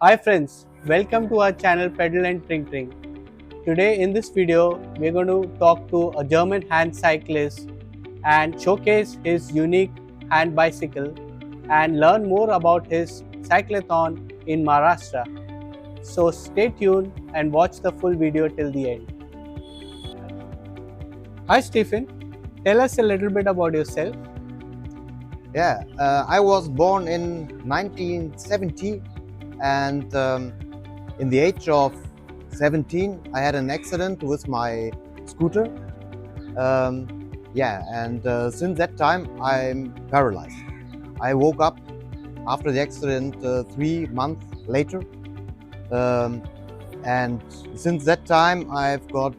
Hi friends, welcome to our channel Pedal and Tring Tring. Today in this video, we're going to talk to a German hand cyclist and showcase his unique hand bicycle and learn more about his cyclothon in Maharashtra. So stay tuned and watch the full video till the end. Hi Stephen, tell us a little bit about yourself. Yeah, I was born in 1970 and in the age of 17 I had an accident with my scooter. Since that time I'm paralyzed. I woke up after the accident 3 months later, and since that time I've got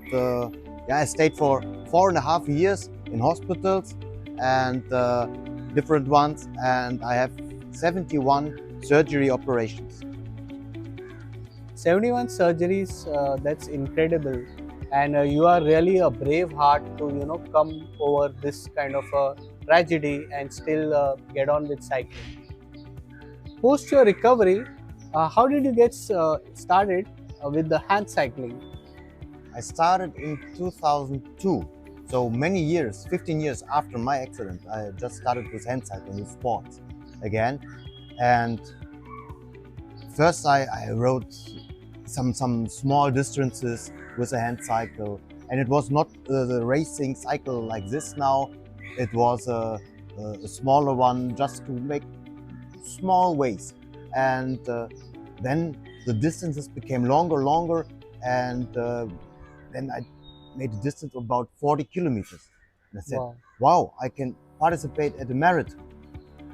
I stayed for 4.5 years in hospitals and different ones, and I have 71 surgery operations. 71 surgeries, that's incredible, and you are really a brave heart to come over this kind of a tragedy and still get on with cycling. Post your recovery, how did you get started with the hand cycling? I started in 2002, so many years, 15 years after my accident. I just started with hand cycling, with sports again. And first I rode some small distances with a hand cycle, and it was not the racing cycle like this now. It was a smaller one, just to make small ways. And then the distances became longer, and then I made a distance of about 40 kilometers. And I said, wow, I can participate at a marathon.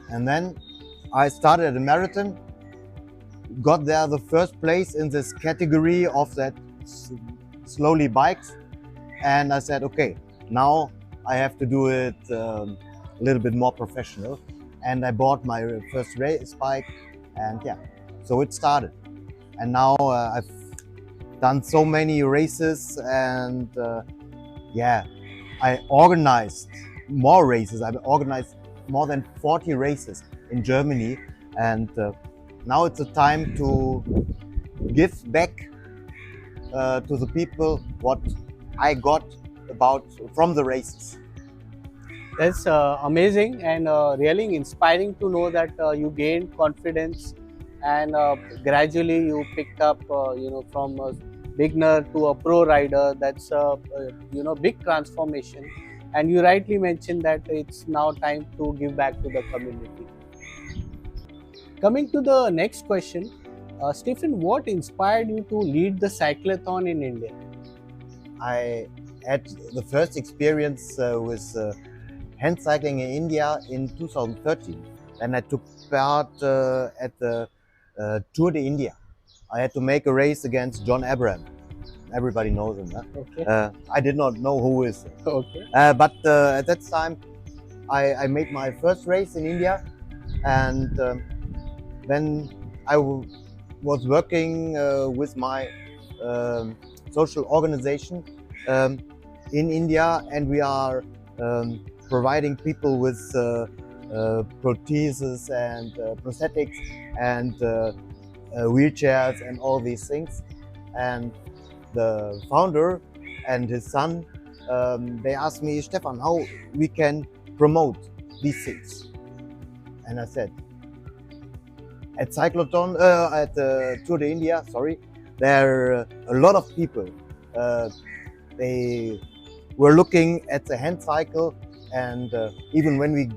And then I started at a marathon, got there the first place in this category of that slowly bikes. And I said, okay, now I have to do it a little bit more professional. And I bought my first race bike, and yeah, so it started. And now I've done so many races, and I organized more races. I've organized more than 40 races in Germany, and now it's a time to give back to the people what I got from the races. That's amazing and really inspiring to know that you gained confidence and gradually you picked up from a beginner to a pro rider. That's a big transformation, and you rightly mentioned that it's now time to give back to the community. Coming to the next question, Stephen, what inspired you to lead the cyclothon in India? I had the first experience with hand cycling in India in 2013, and I took part at the Tour de India. I had to make a race against John Abraham. Everybody knows him. Huh? Okay. I did not know who is. Okay. But at that time, I made my first race in India, and then I was working with my social organization in India, and we are providing people with prostheses and prosthetics and wheelchairs and all these things. And the founder and his son, they asked me, Stefan, how we can promote these things? And I said, at Cyclothon, at Tour de India, there are a lot of people. They were looking at the hand cycle, and even when we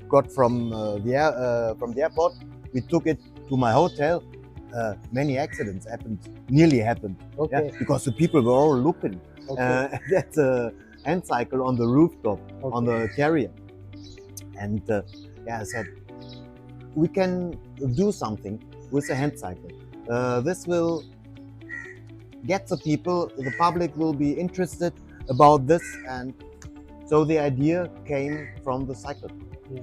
got from the airport, we took it to my hotel. Many accidents nearly happened. Okay. Yeah, because the people were all looking at the hand cycle on the rooftop, on the carrier. And I said, we can do something with the hand cycle. This will get the people, the public will be interested about this, and so the idea came from the cyclothon. Yeah.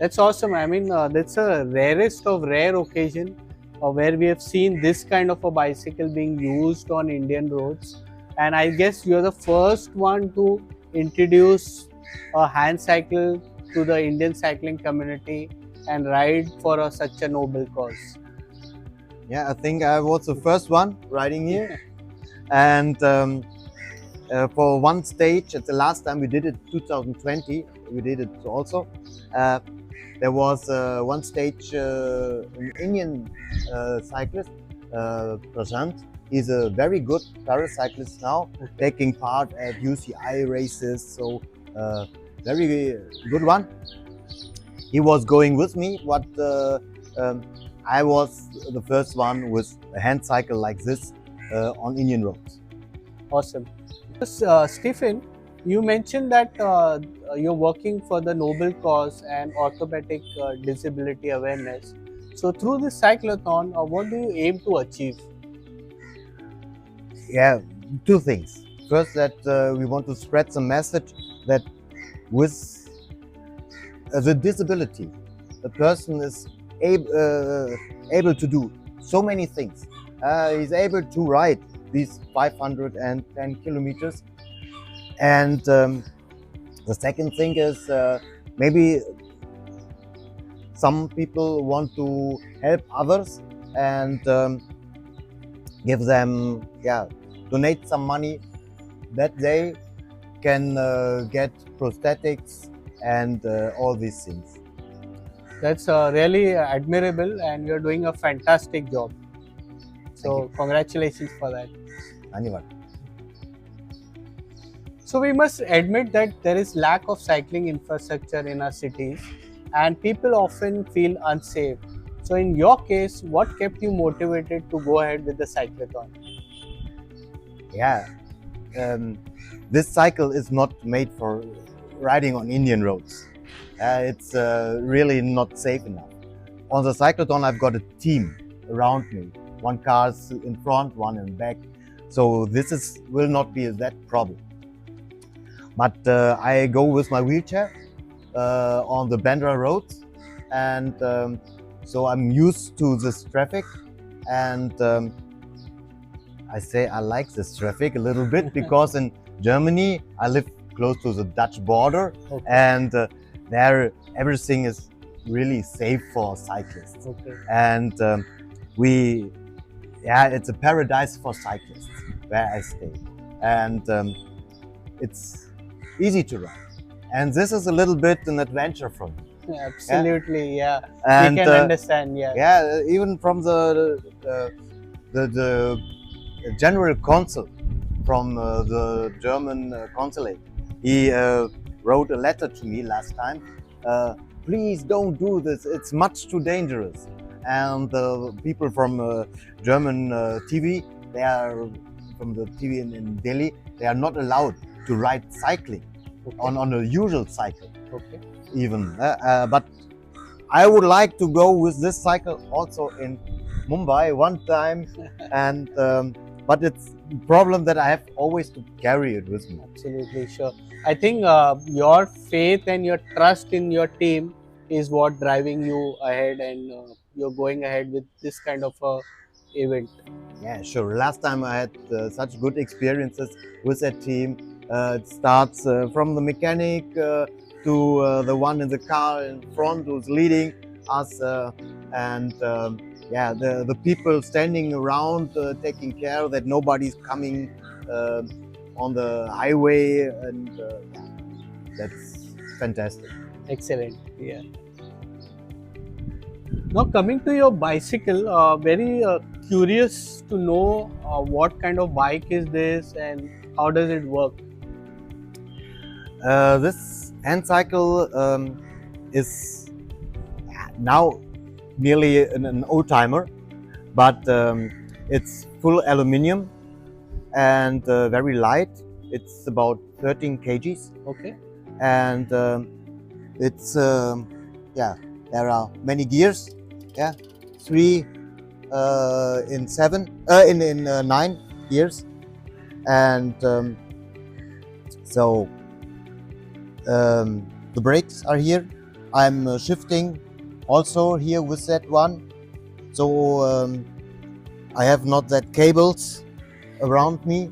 That's awesome. I mean, that's a rarest of rare occasion where we have seen this kind of a bicycle being used on Indian roads, and I guess you're the first one to introduce a hand cycle to the Indian cycling community and ride for such a noble cause. Yeah, I think I was the first one riding here. And for one stage, at the last time we did it, 2020, we did it also. There was one stage, an Indian cyclist, Prashant. He's a very good paracyclist now, taking part at UCI races. So, very good one. He was going with me, but I was the first one with a hand cycle like this on Indian roads. Awesome. Stephen, you mentioned that you're working for the noble cause and orthopedic disability awareness. So through this cyclothon, what do you aim to achieve? Yeah, two things. First, that we want to spread the message that with the disability, the person is able to do so many things. He's able to ride these 510 kilometers. And the second thing is maybe some people want to help others and give them, donate some money that they can get prosthetics and all these things. That's really admirable, and you're doing a fantastic job. So congratulations for that. Anyone. So we must admit that there is lack of cycling infrastructure in our cities, and people often feel unsafe. So in your case, what kept you motivated to go ahead with the cyclothon? Yeah, this cycle is not made for riding on Indian roads. It's really not safe enough. On the cyclothon, I've got a team around me. One car's in front, one in back. So this will not be that problem. But I go with my wheelchair on the Bandra roads, and so I'm used to this traffic, and I say I like this traffic a little bit because in Germany I live close to the Dutch border, and there everything is really safe for cyclists. And it's a paradise for cyclists where I stay, and it's easy to ride. And this is a little bit an adventure for me. Absolutely, yeah. And we can understand, yeah. Yeah, even from the general consul from the German consulate, he wrote a letter to me last time. Please don't do this, it's much too dangerous. And the people from German TV, they are from the TV in Delhi, they are not allowed to ride cycling on a usual cycle, even. But I would like to go with this cycle also in Mumbai one time, and but it's a problem that I have always to carry it with me. Absolutely, sure. I think your faith and your trust in your team is what driving you ahead, and you're going ahead with this kind of event. Yeah, sure. Last time I had such good experiences with that team. It starts from the mechanic to the one in the car in front who's leading us, and the people standing around taking care that nobody's coming on the highway, and that's fantastic. Excellent, yeah. Now coming to your bicycle, very curious to know what kind of bike is this and how does it work? This Handcycle is now nearly an old timer, but it's full aluminium and very light. It's about 13 kgs. And it's there are many gears. 3 in 9 gears, and the brakes are here. I'm shifting also here with that one, so I have not that cables around me.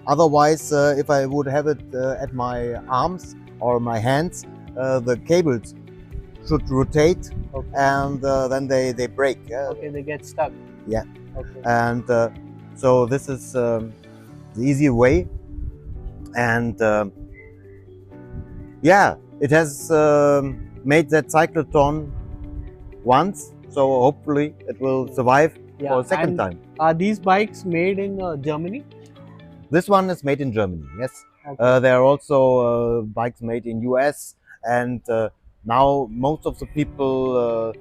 Otherwise, if I would have it at my arms or my hands, the cables should rotate, and then they break. They get stuck. Okay. And so this is the easy way. And yeah, it has made that cyclothon once, so hopefully it will survive Yeah. for a second And time. are these bikes made in Germany? This one is made in Germany, yes. Okay. There are also bikes made in US, and now most of the people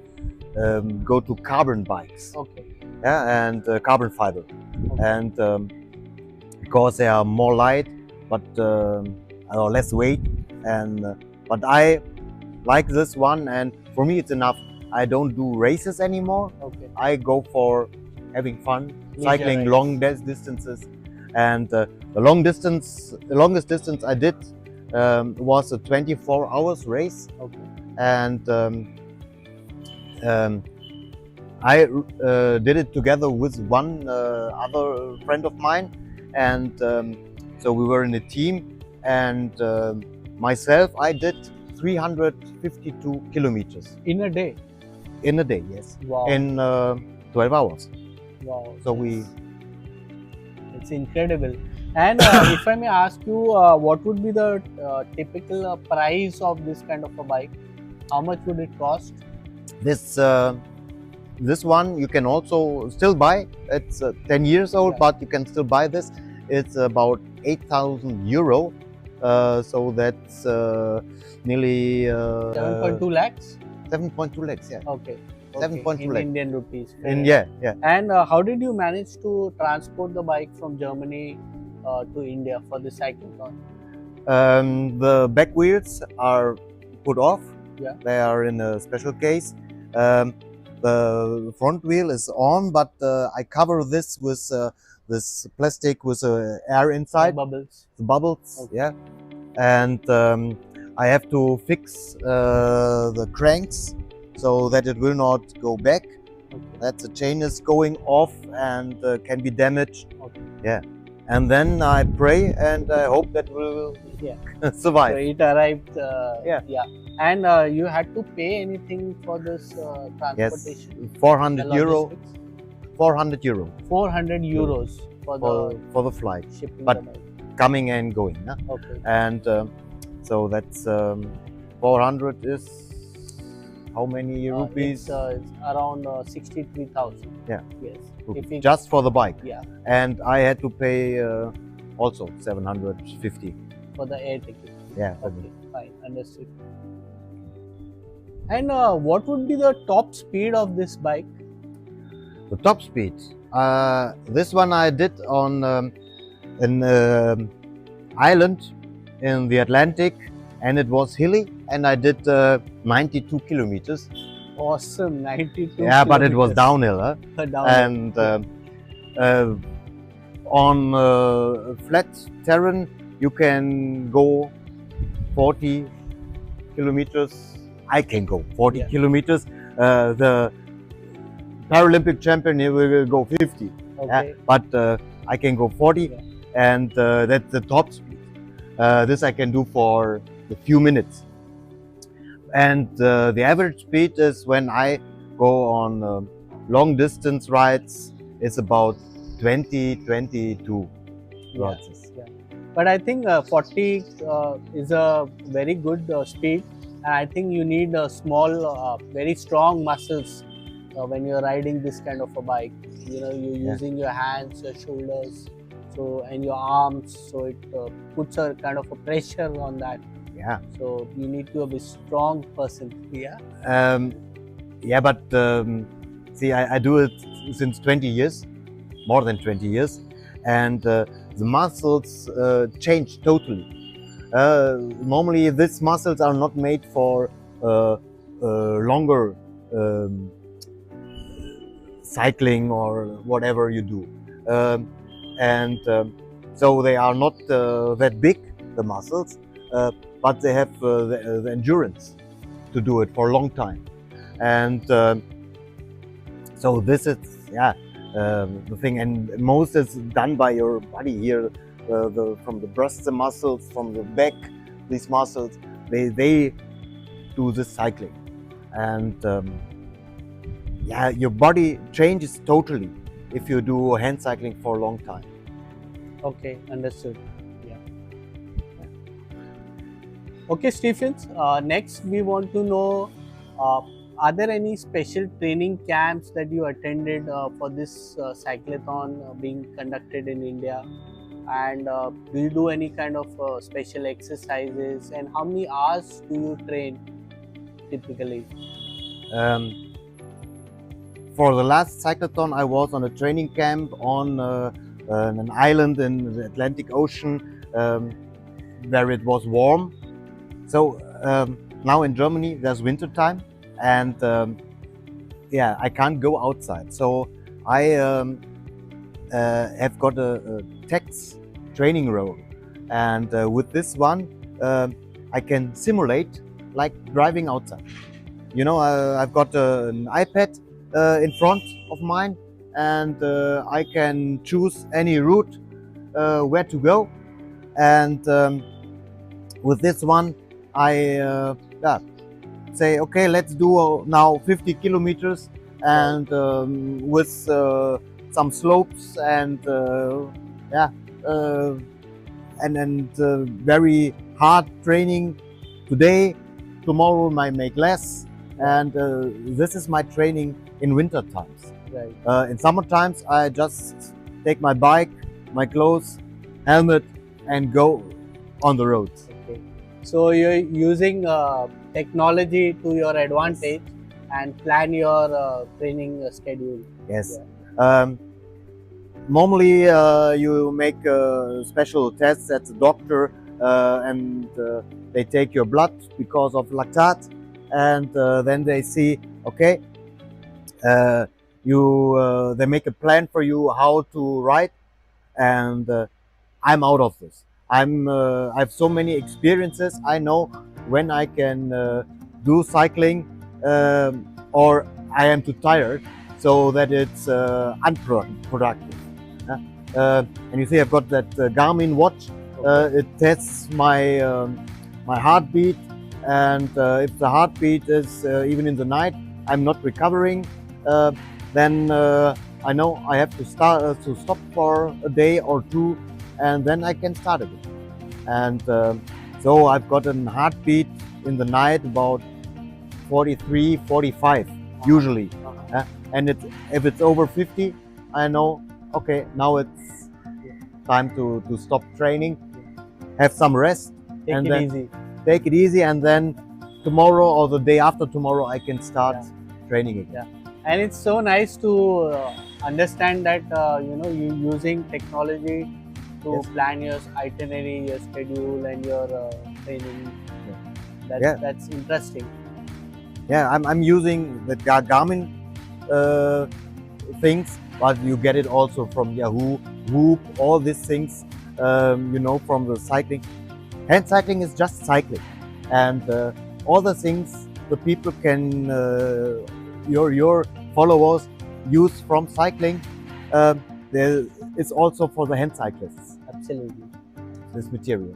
go to carbon bikes. Okay. Yeah, and carbon fiber, Okay. and because they are more light, but or less weight, and but I like this one, and for me it's enough. I don't do races anymore. Okay. I go for having fun, Leisure cycling rides. long distances, and the longest distance I did was a 24 hours race, Okay. and I did it together with one other friend of mine, and so we were in a team, and myself I did 352 kilometers In a day. in a day, yes, Wow. in 12 hours. Wow. So we, It's incredible. And if I may ask you, what would be the typical price of this kind of a bike? How much would it cost? this one you can also still buy. It's 10 years old, Yeah. but you can still buy this. It's about 8,000 euro. So that's nearly 7.2 lakhs? 7.2 lakhs, yeah. Okay. 7.2 in lakhs. Indian rupees. And yeah. And how did you manage to transport the bike from Germany to India for the cyclothon? The back wheels are put off. Yeah. They are in a special case. The front wheel is on, but I cover this with this plastic with air inside, Bubbles. the bubbles. Okay. Yeah, and I have to fix the cranks so that it will not go back. Okay. That the chain is going off and can be damaged. Okay. Yeah, and then I pray and I hope that will Yeah. survive. So it arrived. Yeah. And you had to pay anything for this Yes, transportation? 400 The euro. logistics? 400 euro 400 euros for the for the flight, shipping but the bike. coming and going. Yeah? Okay. And so that's 400 is how many rupees? It's around 63,000. Yeah. Yes. Rupees, If it, just for the bike. yeah, And I had to pay also 750. for the air ticket. Yeah. Okay, fine, understood. And what would be the top speed of this bike? The top speed. This one I did on an island in the Atlantic, and it was hilly, and I did 92 kilometers. Awesome, 92. Yeah, but it was downhill. Huh? Downhill. And on flat terrain you can go 40 kilometers. I can go 40 Yeah. kilometers. The Paralympic champion he will go 50. Okay. Yeah, but I can go 40, Yeah. and that's the top speed. This I can do for a few minutes. And the average speed is when I go on long distance rides is about 20-22 Yeah. kilometers. Yeah. But I think 40 is a very good speed, and I think you need small, very strong muscles when you're riding this kind of a bike. You know, you're Yeah. using your hands, your shoulders, so and your arms. So it puts a kind of a pressure on that. Yeah. So you need to be a strong person. Yeah. Yeah, but see, I do it since 20 years, more than 20 years, and the muscles change totally. Normally, these muscles are not made for longer cycling or whatever you do, and so they are not that big, the muscles, but they have the endurance to do it for a long time. And so this is the thing, and most is done by your body here, from the breast, the muscles, from the back, these muscles, they do this cycling. And yeah, your body changes totally. if you do hand cycling for a long time. Okay, understood. Yeah. Okay, Stephens. Next, we want to know: are there any special training camps that you attended for this cyclothon being conducted in India? And do you do any kind of special exercises? And how many hours do you train typically? For the last cyclothon, I was on a training camp on an island in the Atlantic Ocean where it was warm. So now in Germany there's winter time, and yeah, I can't go outside. So I have got a TEX training role, and with this one I can simulate like driving outside. You know, I've got an iPad in front of mine, and I can choose any route where to go, and with this one I yeah, say, okay, let's do now 50 kilometers, and with some slopes and yeah, and very hard training today. Tomorrow might make less, and this is my training in winter times. Right. In summer times, I just take my bike, my clothes, helmet, and go on the roads. Okay. So you're using technology to your advantage and plan your training schedule. Yes. Yeah. Normally, you make special tests at the doctor, and they take your blood because of lactate, and then they see, okay, they make a plan for you how to ride, and I'm out of this. I have so many experiences. I know when I can do cycling, or I am too tired, so that it's unproductive. And you see, I've got that Garmin watch. It tests my my heartbeat, and if the heartbeat is even in the night, I'm not recovering, then I know I have to stop for a day or two, and then I can start again. And so I've got a heartbeat in the night about 43, 45 usually. And if it's over 50, I know, okay, now it's time to stop training, have some rest, Take it easy. And then tomorrow or the day after tomorrow I can start training again. Yeah. And it's so nice to understand that you using technology to plan your itinerary, your schedule, and your training. That's interesting. Yeah, I'm using the Garmin things, but you get it also from Yahoo, Whoop, all these things, from the cycling. Hand cycling is just cycling, and all the things the people can, your followers use from cycling, there is also for the hand cyclists. Absolutely. This material.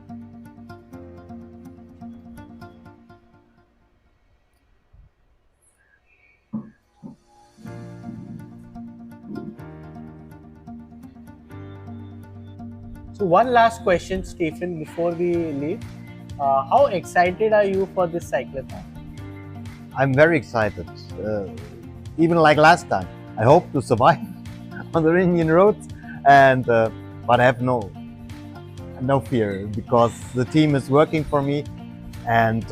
So one last question, Stephen, before we leave. How excited are you for this cyclothon? I'm very excited. Even like last time, I hope to survive on the Indian roads, and but I have no fear because the team is working for me, and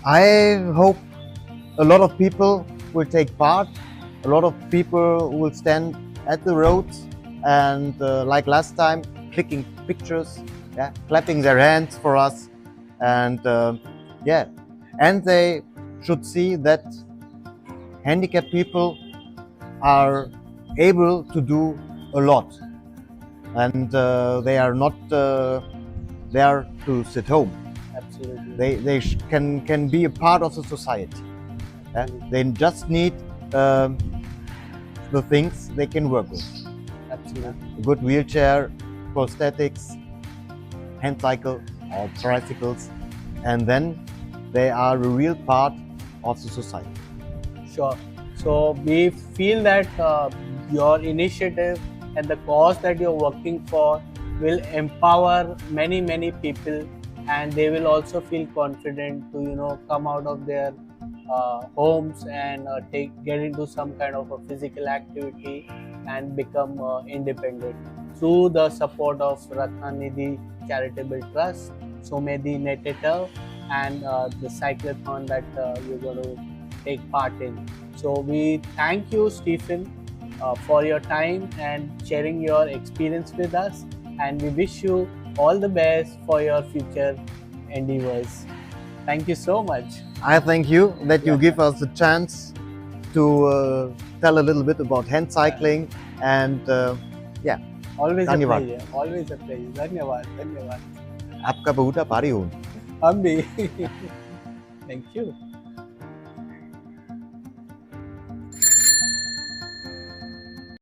I hope a lot of people will take part. A lot of people will stand at the roads, and like last time, clicking pictures, clapping their hands for us, and and they should see that handicapped people are able to do a lot, and they are not there to sit home. Absolutely. They can be a part of the society. They just need the things they can work with. Absolutely. A good wheelchair, prosthetics, hand cycle or tricycles, and then they are a real part of the society. Sure. So we feel that your initiative and the cause that you're working for will empower many people, and they will also feel confident to come out of their homes and get into some kind of a physical activity and become independent through the support of Ratna Nidhi Charitable Trust, Somedi Neteta, and the cyclothon that you're going to take part in. So we thank you, Stephen, for your time and sharing your experience with us, and we wish you all the best for your future endeavors. Thank you so much. I thank you that you give us the chance to tell a little bit about hand cycling, and yeah, Always a धन्यवाद. pleasure. Always a pleasure. धन्यवाद. धन्यवाद. आपका बहुत आभारी हूँ. हम भी. Thank you.